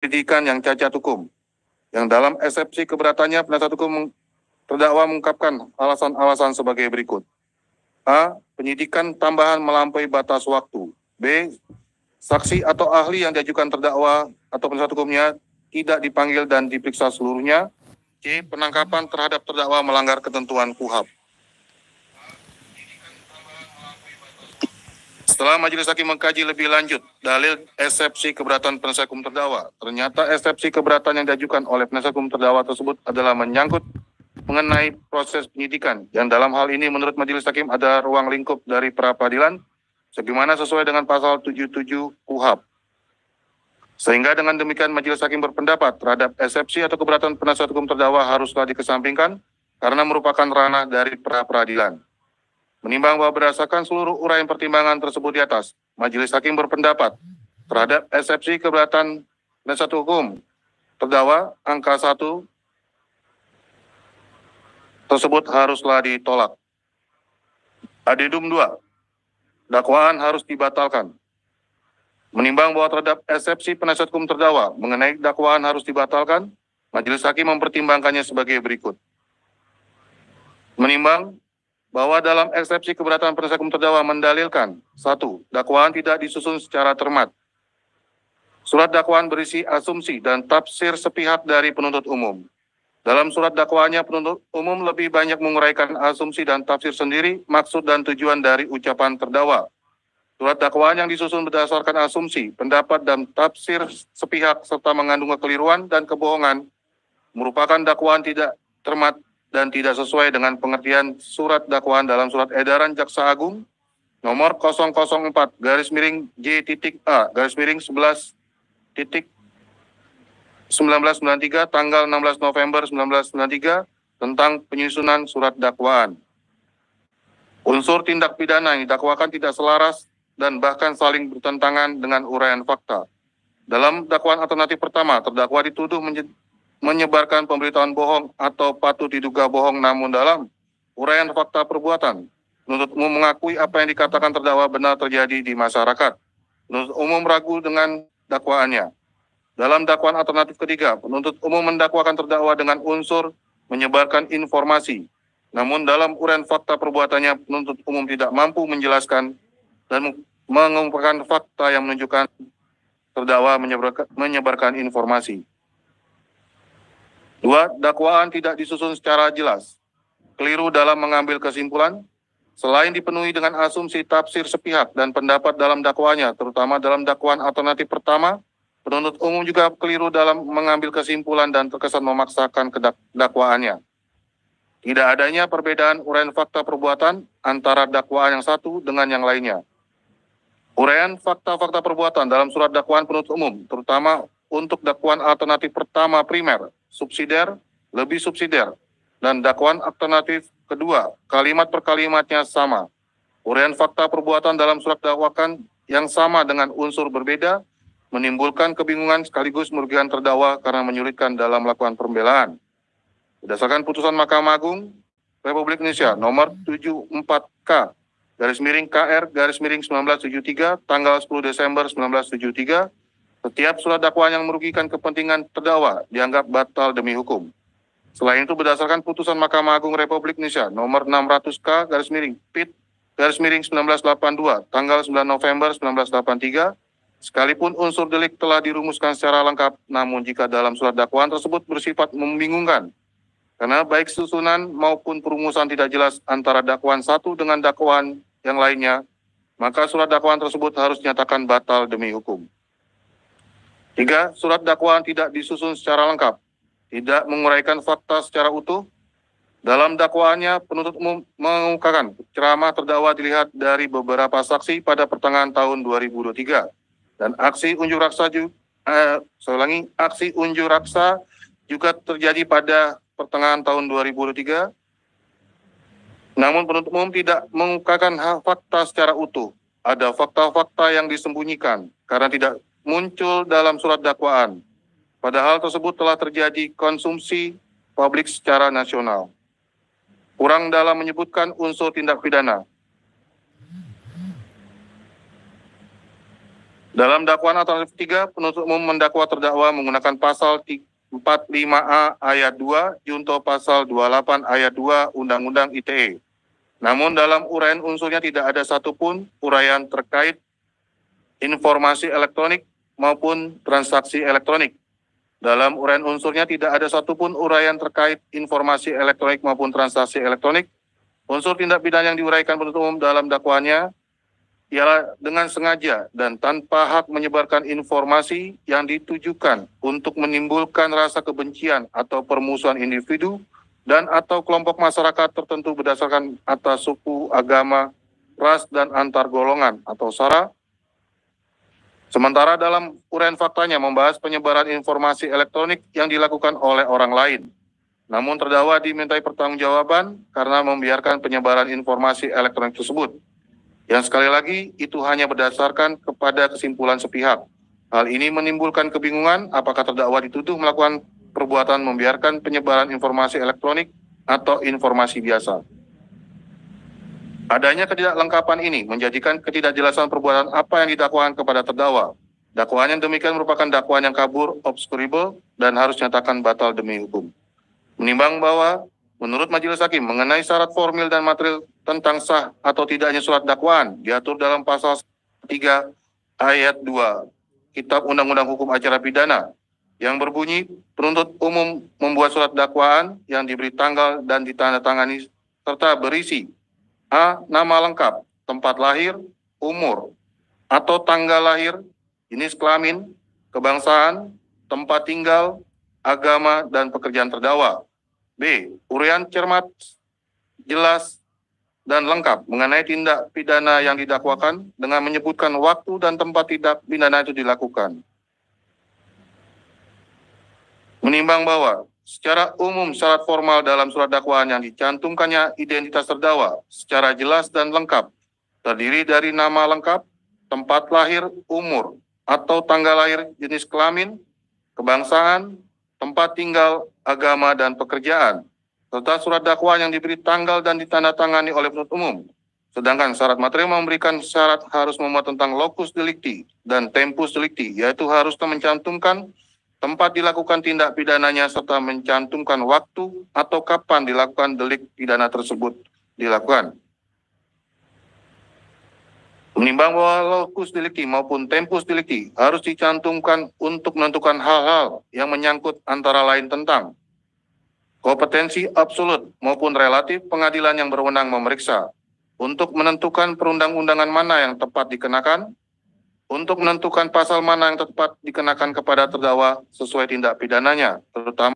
pendidikan yang cacat hukum. Yang dalam eksepsi keberatannya, penasihat hukum terdakwa mengungkapkan alasan-alasan sebagai berikut. A. Penyidikan tambahan melampaui batas waktu. B. Saksi atau ahli yang diajukan terdakwa atau penasihat hukumnya tidak dipanggil dan diperiksa seluruhnya. C. Penangkapan terhadap terdakwa melanggar ketentuan KUHP. Setelah majelis hakim mengkaji lebih lanjut dalil eksepsi keberatan penasihat hukum terdakwa, ternyata eksepsi keberatan yang diajukan oleh penasihat hukum terdakwa tersebut adalah menyangkut mengenai proses penyidikan, yang dalam hal ini menurut majelis hakim ada ruang lingkup dari pra-peradilan sebagaimana sesuai dengan pasal 77 KUHP. Sehingga dengan demikian majelis hakim berpendapat terhadap eksepsi atau keberatan penasihat hukum terdakwa haruslah dikesampingkan karena merupakan ranah dari pra-peradilan. Menimbang bahwa berdasarkan seluruh uraian pertimbangan tersebut di atas, majelis hakim berpendapat terhadap eksepsi keberatan penasihat hukum terdakwa angka 1 tersebut haruslah ditolak. Adendum 2, dakwaan harus dibatalkan. Menimbang bahwa terhadap eksepsi penasihat hukum terdakwa mengenai dakwaan harus dibatalkan, majelis hakim mempertimbangkannya sebagai berikut. Menimbang bahwa dalam eksepsi keberatan penasihat hukum terdakwa mendalilkan 1. Dakwaan tidak disusun secara cermat. Surat dakwaan berisi asumsi dan tafsir sepihak dari penuntut umum. Dalam surat dakwaannya, penuntut umum lebih banyak menguraikan asumsi dan tafsir sendiri, maksud dan tujuan dari ucapan terdakwa. Surat dakwaan yang disusun berdasarkan asumsi, pendapat, dan tafsir sepihak serta mengandung kekeliruan dan kebohongan merupakan dakwaan tidak cermat dan tidak sesuai dengan pengertian surat dakwaan dalam surat edaran Jaksa Agung nomor 004/J.A/11.1993 tanggal 16 November 1993 tentang penyusunan surat dakwaan. Unsur tindak pidana yang didakwakan tidak selaras dan bahkan saling bertentangan dengan uraian fakta. Dalam dakwaan alternatif pertama, terdakwa dituduh menyebarkan pemberitaan bohong atau patut diduga bohong, namun dalam uraian fakta perbuatan, penuntut umum mengakui apa yang dikatakan terdakwa benar terjadi di masyarakat. Penuntut umum ragu dengan dakwaannya. Dalam dakwaan alternatif ketiga, penuntut umum mendakwakan terdakwa dengan unsur menyebarkan informasi. Namun dalam uraian fakta perbuatannya, penuntut umum tidak mampu menjelaskan dan mengungkapkan fakta yang menunjukkan terdakwa menyebarkan informasi. 2. Dakwaan tidak disusun secara jelas. Keliru dalam mengambil kesimpulan. Selain dipenuhi dengan asumsi tafsir sepihak dan pendapat dalam dakwaannya, terutama dalam dakwaan alternatif pertama, penuntut umum juga keliru dalam mengambil kesimpulan dan terkesan memaksakan dakwaannya. Tidak adanya perbedaan uraian fakta perbuatan antara dakwaan yang satu dengan yang lainnya. Uraian fakta-fakta perbuatan dalam surat dakwaan penuntut umum, terutama untuk dakwaan alternatif pertama primer, subsidiar, lebih subsidiar, dan dakwaan alternatif kedua, kalimat per kalimatnya sama. Uraian fakta perbuatan dalam surat dakwaan yang sama dengan unsur berbeda menimbulkan kebingungan sekaligus merugikan terdakwa karena menyulitkan dalam melakukan pembelaan. Berdasarkan putusan Mahkamah Agung Republik Indonesia nomor 74K/KR/1973 tanggal 10 Desember 1973, setiap surat dakwaan yang merugikan kepentingan terdakwa dianggap batal demi hukum. Selain itu, berdasarkan putusan Mahkamah Agung Republik Indonesia nomor 600K/PIT/1982 tanggal 9 November 1983, sekalipun unsur delik telah dirumuskan secara lengkap, namun jika dalam surat dakwaan tersebut bersifat membingungkan, karena baik susunan maupun perumusan tidak jelas antara dakwaan satu dengan dakwaan yang lainnya, maka surat dakwaan tersebut harus dinyatakan batal demi hukum. 3. Surat dakwaan tidak disusun secara lengkap, tidak menguraikan fakta secara utuh. Dalam dakwaannya, penuntut umum mengungkapkan ceramah terdakwa dilihat dari beberapa saksi pada pertengahan tahun 2023 dan aksi unjuk rasa juga terjadi pada pertengahan tahun 2023. Namun penuntut umum tidak mengungkapkan fakta secara utuh. Ada fakta-fakta yang disembunyikan karena tidak muncul dalam surat dakwaan. Padahal tersebut telah terjadi konsumsi publik secara nasional. Kurang dalam menyebutkan unsur tindak pidana. Dalam dakwaan alternatif 3, penuntut umum mendakwa terdakwa menggunakan pasal 45A ayat 2 junto pasal 28 ayat 2 Undang-Undang ITE. Namun dalam uraian unsurnya tidak ada satupun uraian terkait informasi elektronik maupun transaksi elektronik. Dalam uraian unsurnya tidak ada satupun uraian terkait informasi elektronik maupun transaksi elektronik. Unsur tindak pidana yang diuraikan penuntut umum dalam dakwaannya ialah dengan sengaja dan tanpa hak menyebarkan informasi yang ditujukan untuk menimbulkan rasa kebencian atau permusuhan individu dan atau kelompok masyarakat tertentu berdasarkan atas suku, agama, ras, dan antar golongan atau SARA. Sementara dalam uraian faktanya membahas penyebaran informasi elektronik yang dilakukan oleh orang lain. Namun terdakwa dimintai pertanggungjawaban karena membiarkan penyebaran informasi elektronik tersebut. Yang sekali lagi, itu hanya berdasarkan kepada kesimpulan sepihak. Hal ini menimbulkan kebingungan apakah terdakwa dituduh melakukan perbuatan membiarkan penyebaran informasi elektronik atau informasi biasa. Adanya ketidaklengkapan ini menjadikan ketidakjelasan perbuatan apa yang didakwakan kepada terdakwa. Dakwaan yang demikian merupakan dakwaan yang kabur, obscurable, dan harus dinyatakan batal demi hukum. Menimbang bahwa menurut Majelis Hakim mengenai syarat formil dan material tentang sah atau tidaknya surat dakwaan diatur dalam pasal 3 ayat 2 Kitab Undang-Undang Hukum Acara Pidana yang berbunyi penuntut umum membuat surat dakwaan yang diberi tanggal dan ditandatangani serta berisi A. Nama lengkap, tempat lahir, umur, atau tanggal lahir, jenis kelamin, kebangsaan, tempat tinggal, agama, dan pekerjaan terdakwa. B. Uraian cermat, jelas, dan lengkap mengenai tindak pidana yang didakwakan dengan menyebutkan waktu dan tempat tindak pidana itu dilakukan. Menimbang bahwa secara umum syarat formal dalam surat dakwaan yang dicantumkannya identitas terdakwa secara jelas dan lengkap terdiri dari nama lengkap, tempat lahir, umur, atau tanggal lahir, jenis kelamin, kebangsaan, tempat tinggal, agama, dan pekerjaan, serta surat dakwaan yang diberi tanggal dan ditandatangani oleh penuntut umum. Sedangkan syarat material memberikan syarat harus memuat tentang locus delicti dan tempus delicti, yaitu harus mencantumkan tempat dilakukan tindak pidananya serta mencantumkan waktu atau kapan dilakukan delik pidana tersebut dilakukan. Menimbang bahwa locus delicti maupun tempus delicti harus dicantumkan untuk menentukan hal-hal yang menyangkut antara lain tentang kompetensi absolut maupun relatif pengadilan yang berwenang memeriksa, untuk menentukan perundang-undangan mana yang tepat dikenakan, untuk menentukan pasal mana yang tepat dikenakan kepada terdakwa sesuai tindak pidananya, terutama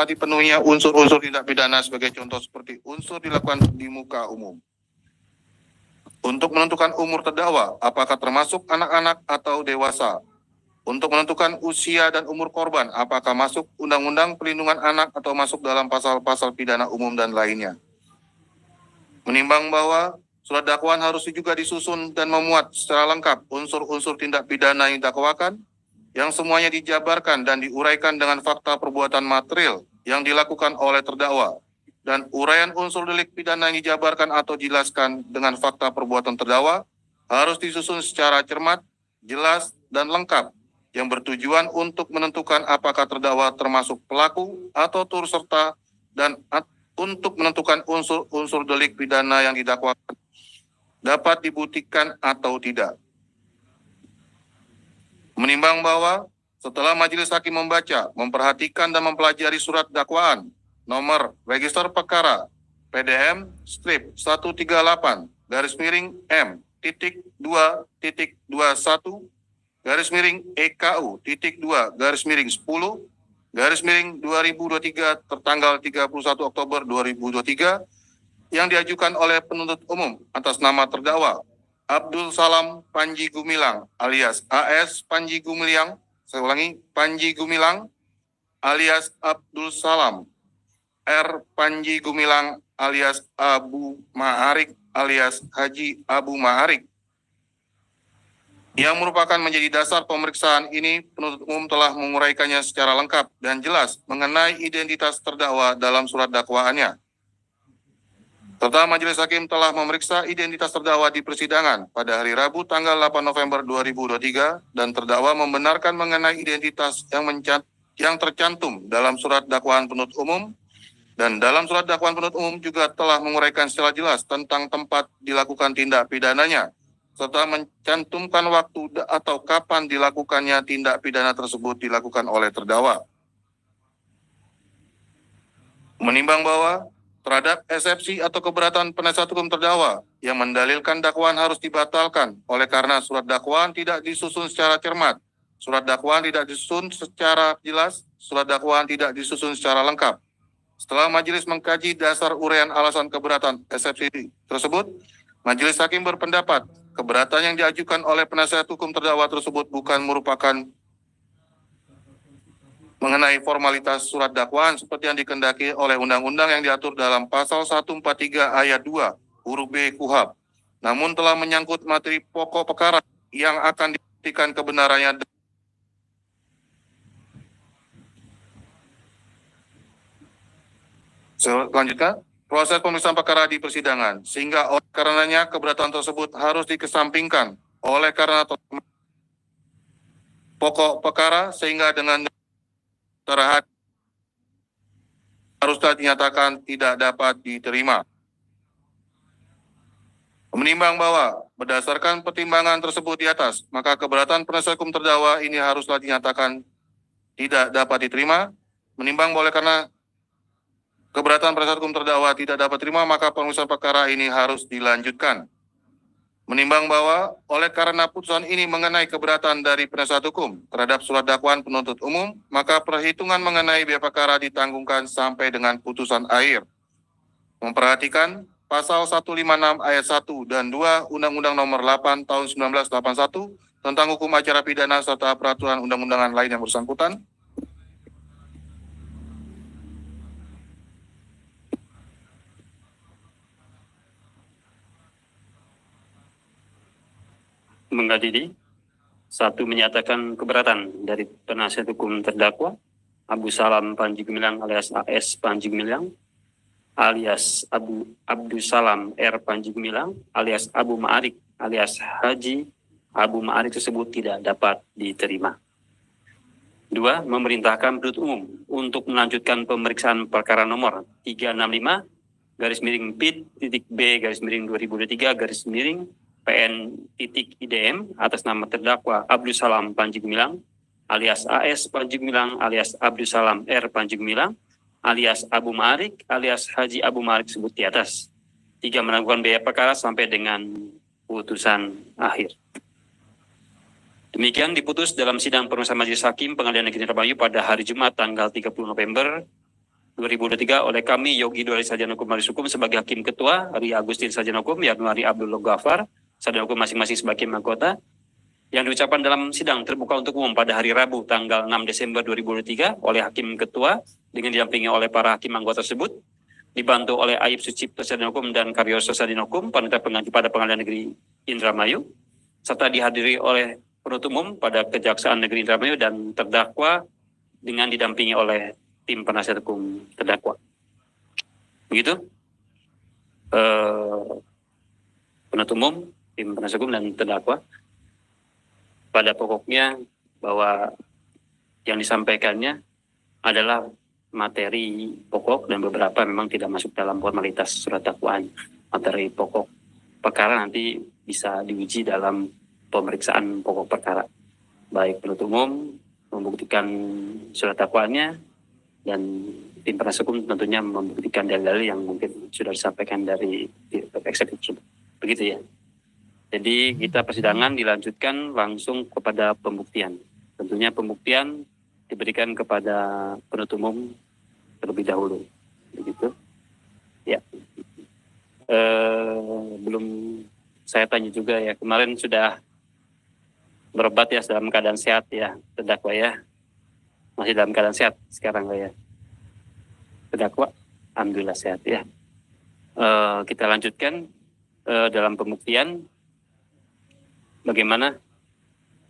dipenuhinya unsur-unsur tindak pidana sebagai contoh seperti unsur dilakukan di muka umum. Untuk menentukan umur terdakwa, apakah termasuk anak-anak atau dewasa. Untuk menentukan usia dan umur korban, apakah masuk Undang-Undang Perlindungan Anak atau masuk dalam pasal-pasal pidana umum dan lainnya. Menimbang bahwa surat dakwaan harus juga disusun dan memuat secara lengkap unsur-unsur tindak pidana yang didakwakan, yang semuanya dijabarkan dan diuraikan dengan fakta perbuatan material yang dilakukan oleh terdakwa, dan uraian unsur delik pidana yang dijabarkan atau dijelaskan dengan fakta perbuatan terdakwa harus disusun secara cermat jelas, dan lengkap yang bertujuan untuk menentukan apakah terdakwa termasuk pelaku atau turut serta dan untuk menentukan unsur-unsur delik pidana yang didakwakan dapat dibuktikan atau tidak. Menimbang bahwa setelah majelis hakim membaca, memperhatikan dan mempelajari surat dakwaan nomor register perkara PDM strip 138 garis miring M titik 2.21 garis miring EKU titik 2 garis miring 10 garis miring 2023 tertanggal 31 Oktober 2023 yang diajukan oleh penuntut umum atas nama terdakwa Abdul Salam Panji Gumilang alias AS Panji Gumilang, saya ulangi, Panji Gumilang alias Abdul Salam, R Panji Gumilang alias Abu Ma'arik alias Haji Abu Ma'arik. Yang merupakan menjadi dasar pemeriksaan ini, penuntut umum telah menguraikannya secara lengkap dan jelas mengenai identitas terdakwa dalam surat dakwaannya. Serta majelis hakim telah memeriksa identitas terdakwa di persidangan pada hari Rabu tanggal 8 November 2023 dan terdakwa membenarkan mengenai identitas yang tercantum dalam surat dakwaan penuntut umum, dan dalam surat dakwaan penuntut umum juga telah menguraikan secara jelas tentang tempat dilakukan tindak pidananya serta mencantumkan waktu atau kapan dilakukannya tindak pidana tersebut dilakukan oleh terdakwa. Menimbang bahwa terhadap eksepsi atau keberatan penasihat hukum terdakwa yang mendalilkan dakwaan harus dibatalkan oleh karena surat dakwaan tidak disusun secara cermat, surat dakwaan tidak disusun secara jelas, surat dakwaan tidak disusun secara lengkap. Setelah majelis mengkaji dasar uraian alasan keberatan eksepsi tersebut, majelis hakim berpendapat keberatan yang diajukan oleh penasihat hukum terdakwa tersebut bukan merupakan mengenai formalitas surat dakwaan seperti yang dikehendaki oleh undang-undang yang diatur dalam pasal 143 ayat 2 huruf B KUHP, namun telah menyangkut materi pokok perkara yang akan dibuktikan kebenarannya. Selanjutnya, proses pemeriksaan perkara di persidangan, sehingga oleh karenanya keberatan tersebut harus dikesampingkan oleh karena pokok perkara sehingga dengan terhadap haruslah dinyatakan tidak dapat diterima. Menimbang bahwa berdasarkan pertimbangan tersebut di atas, maka keberatan penasihat hukum terdakwa ini haruslah dinyatakan tidak dapat diterima. Menimbang boleh karena keberatan penasihat hukum terdakwa tidak dapat diterima, maka pemeriksaan perkara ini harus dilanjutkan. Menimbang bahwa oleh karena putusan ini mengenai keberatan dari penasihat hukum terhadap surat dakwaan penuntut umum, maka perhitungan mengenai biaya perkara ditanggungkan sampai dengan putusan akhir. Memperhatikan pasal 156 ayat 1 dan 2 Undang-Undang Nomor 8 Tahun 1981 tentang hukum acara pidana serta peraturan undang-undangan lain yang bersangkutan. Mengadili, satu, menyatakan keberatan dari penasihat hukum terdakwa Abu Salam Panji Gumilang alias AS Panji Gumilang alias Abdul Salam R Panji Gumilang alias Abu Ma'arik alias Haji Abu Ma'arik tersebut tidak dapat diterima. 2, memerintahkan penuntut umum untuk melanjutkan pemeriksaan perkara nomor 365 garis miring PID.B garis miring 2023 garis miring PN.IDM atas nama terdakwa Abdul Salam Panji Gumilang alias AS Panji Gumilang alias Abdul Salam R Panji Gumilang alias Abu Ma'arik alias Haji Abu Ma'arik sebut di atas. 3, menangguhkan biaya perkara sampai dengan putusan akhir. Demikian diputus dalam sidang pemeriksaan Majelis Hakim Pengadilan Negeri Indramayu pada hari Jumat tanggal 30 November 2023 oleh kami Yogi Dwari Sarjana Hukum Majelis Hukum sebagai Hakim Ketua, Ari Agustin Sarjana Hukum, Yanuari Abdul Ghafar Sarjana Hukum masing-masing sebagai anggota, yang diucapkan dalam sidang terbuka untuk umum pada hari Rabu tanggal 6 Desember 2023 oleh Hakim Ketua dengan didampingi oleh para hakim anggota tersebut, dibantu oleh Aib Sucipto Sarjana Hukum dan Karyoso Sarjana Hukum Panitia Pengganti pada Pengadilan Negeri Indramayu, serta dihadiri oleh penuntut umum pada Kejaksaan Negeri Indramayu dan terdakwa dengan didampingi oleh tim penasihat hukum terdakwa. Begitu penuntut umum, tim penasihat hukum dan terdakwa. pada pokoknya bahwa yang disampaikannya adalah materi pokok dan beberapa memang tidak masuk dalam formalitas surat dakwaan. Materi pokok perkara nanti bisa diuji dalam pemeriksaan pokok perkara. Baik penuntut umum membuktikan surat dakwaannya dan tim penasihat hukum tentunya membuktikan dalil-dalil yang mungkin sudah disampaikan dari eksekutif. Begitu ya. Jadi kita persidangan dilanjutkan langsung kepada pembuktian. Tentunya pembuktian diberikan kepada penuntut umum terlebih dahulu. Begitu. Ya. Belum saya tanya juga ya, kemarin sudah berobat ya dalam keadaan sehat ya, terdakwa ya. Masih dalam keadaan sehat sekarang ya. Terdakwa, alhamdulillah sehat ya. Kita lanjutkan dalam pembuktian. Bagaimana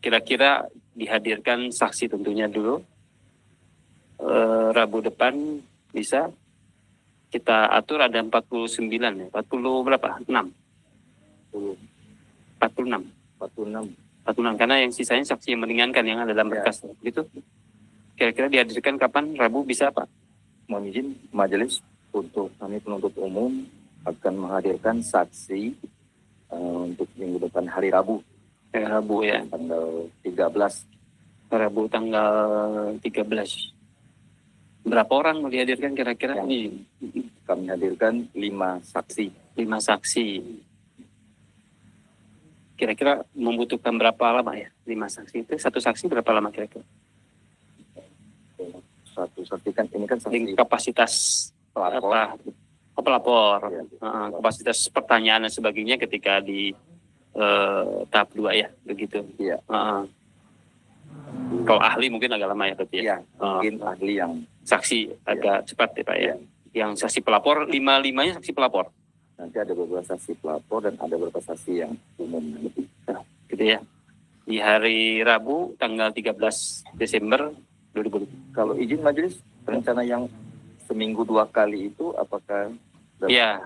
kira-kira dihadirkan saksi tentunya dulu. Rabu depan bisa kita atur ada 49 ya. 40 berapa? 6. 46 karena yang sisanya saksi yang meringankan yang ada dalam berkas itu. Kira-kira dihadirkan kapan? Rabu bisa Pak? Mohon izin majelis untuk kami penuntut umum akan menghadirkan saksi untuk minggu depan hari Rabu. Rabu ya. Tanggal 13. Rabu tanggal 13. Berapa orang mau dihadirkan kira-kira? Ya. Kami hadirkan 5 saksi. 5 saksi. Kira-kira membutuhkan berapa lama ya? 5 saksi itu, satu saksi berapa lama kira-kira? Satu saksi kan ini kan saksi kapasitas pelapor. Pelapor. Ya, kapasitas pertanyaan dan sebagainya ketika di tahap 2 ya, begitu. Iya. Kalau ahli mungkin agak lama ya berarti ya. Iya, mungkin ahli yang saksi agak cepat ya Pak ya. Yang saksi pelapor 5-5-nya saksi pelapor. Nanti ada beberapa saksi pelapor dan ada beberapa saksi yang umum. Gitu ya. Di hari Rabu tanggal 13 Desember 2020. Kalau izin majelis, rencana yang seminggu 2 kali itu apakah? Iya.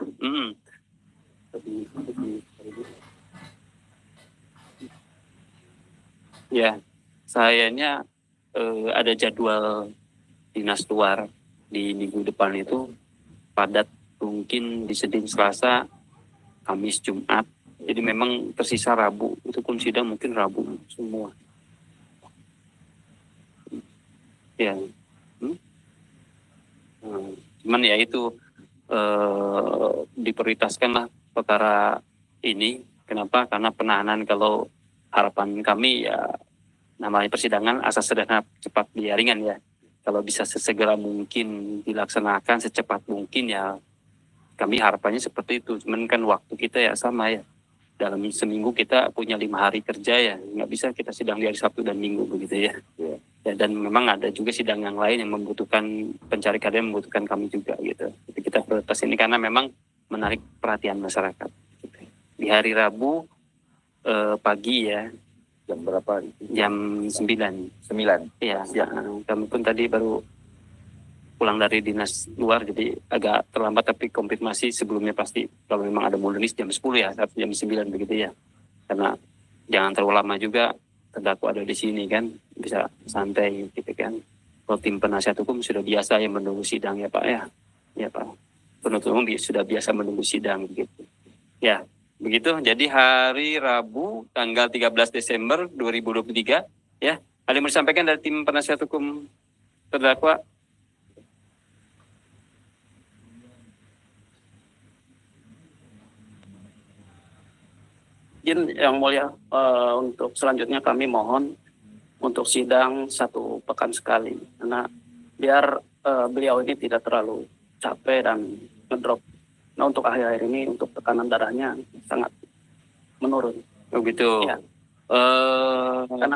Ya, sayanya ada jadwal dinas luar di minggu depan itu padat, mungkin di Senin, Selasa, Kamis, Jumat. Jadi memang tersisa Rabu. Itu pun sidang mungkin Rabu semua. Ya. Cuman ya itu diprioritaskanlah perkara ini. Kenapa? Karena penahanan kalau harapan kami ya namanya persidangan asas sederhana cepat biar ringan ya. Kalau bisa sesegera mungkin dilaksanakan secepat mungkin ya kami harapannya seperti itu. Cuman kan waktu kita ya sama ya. Dalam seminggu kita punya 5 hari kerja ya. Nggak bisa kita sidang di hari Sabtu dan Minggu begitu ya. Ya dan memang ada juga sidang yang lain yang membutuhkan pencari keadilan, membutuhkan kami juga gitu. Jadi kita prioritas ini karena memang menarik perhatian masyarakat. Gitu. Di hari Rabu pagi ya. Jam berapa? Jam 9. 9. Iya. Kami pun tadi baru pulang dari dinas luar jadi agak terlambat tapi konfirmasi sebelumnya pasti kalau memang ada modernis jam 10 ya, jam 9 begitu ya. Karena jangan terlalu lama juga terdakwa ada di sini kan, bisa santai gitu kan. Kalau tim penasihat hukum sudah biasa yang menunggu sidang ya Pak ya. Ya Pak. Penuntut umum sudah biasa menunggu sidang gitu. Ya. Begitu, jadi hari Rabu tanggal 13 Desember 2023 ya. Ada yang mau disampaikan dari tim penasihat hukum terdakwa? Izin Yang Mulia, untuk selanjutnya kami mohon untuk sidang 1 pekan sekali karena biar beliau ini tidak terlalu capek dan ngedrop. Nah untuk akhir-akhir ini untuk tekanan darahnya sangat menurun. Begitu. Ya. Karena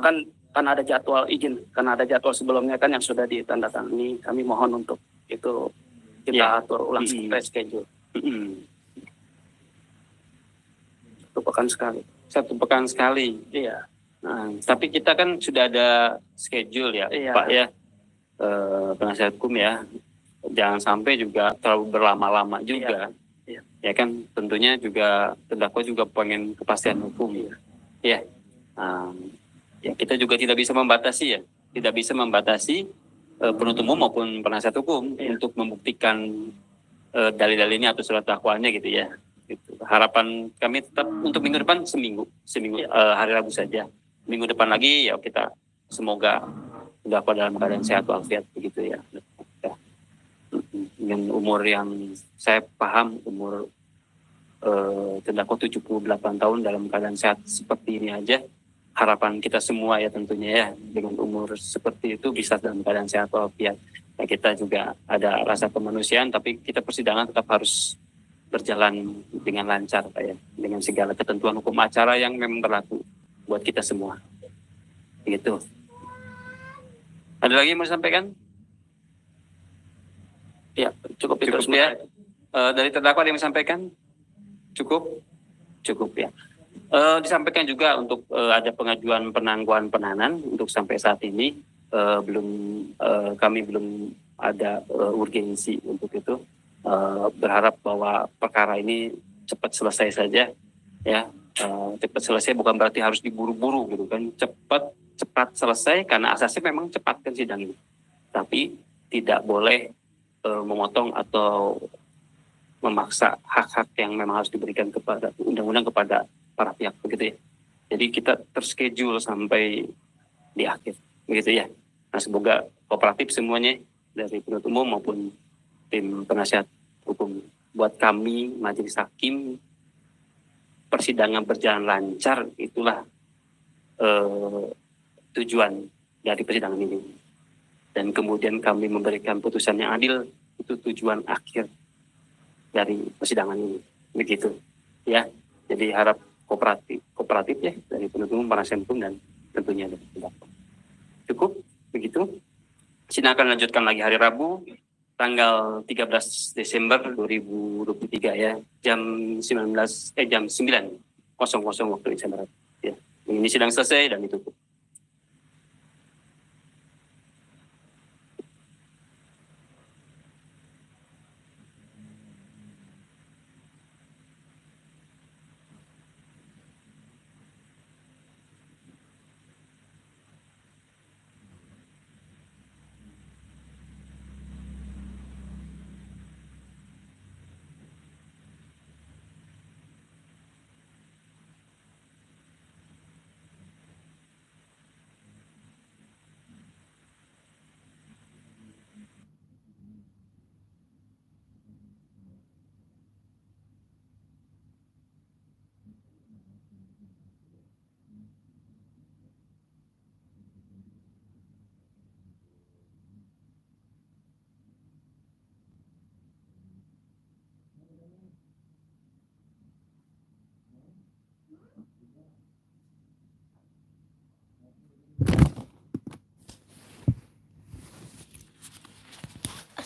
kan ada jadwal karena ada jadwal sebelumnya kan yang sudah ditandatangani. Kami mohon untuk itu kita atur ulang schedule. 1 pekan sekali. 1 pekan sekali. Iya. Nah, tapi kita kan sudah ada schedule ya, Pak ya. Penasihat hukum ya. Jangan sampai juga terlalu berlama-lama juga. Iya. Ya kan tentunya juga terdakwa juga pengen kepastian hukum ya. Ya. Ya, kita juga tidak bisa membatasi ya, tidak bisa membatasi penuntut umum maupun penasihat hukum untuk membuktikan dalil-dalilnya atau surat dakwaannya gitu ya. Gitu. Harapan kami tetap untuk minggu depan seminggu hari Rabu saja. Minggu depan lagi ya kita semoga terdakwa dalam keadaan sehat walafiat begitu ya. Dengan umur yang saya paham umur terdakwa 78 tahun dalam keadaan sehat seperti ini aja. Harapan kita semua ya tentunya ya dengan umur seperti itu bisa dalam keadaan sehat walafiat. Ya, kita juga ada rasa kemanusiaan tapi kita persidangan tetap harus berjalan dengan lancar Pak ya, dengan segala ketentuan hukum acara yang memang berlaku buat kita semua. Begitu. Ada lagi yang mau disampaikan? Ya, cukup itu Cukup ya. Dari terdakwa ada yang disampaikan? Cukup? Cukup ya. Disampaikan juga untuk ada pengajuan penangguhan penahanan untuk sampai saat ini kami belum ada urgensi untuk itu. Berharap bahwa perkara ini cepat selesai saja ya. Cepat selesai bukan berarti harus diburu-buru gitu kan. Cepat selesai karena asasnya memang cepat kan sidang ini. Tapi tidak boleh memotong atau memaksa hak-hak yang memang harus diberikan kepada undang-undang kepada para pihak begitu ya. Jadi kita terschedule sampai di akhir begitu ya. Nah semoga kooperatif semuanya dari penuntut umum maupun tim penasihat hukum. Buat kami majelis hakim persidangan berjalan lancar itulah tujuan dari persidangan ini. Dan kemudian kami memberikan putusan yang adil itu tujuan akhir dari persidangan ini begitu ya. Jadi harap kooperatif ya dari penuntut umum, penasihat hukum dan tentunya dari terdakwa. Cukup begitu. Sidang akan lanjutkan lagi hari Rabu tanggal 13 Desember 2023 ya jam 9 waktu Indonesia Barat ya. Ini sidang selesai dan ditutup.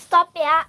Stop ya.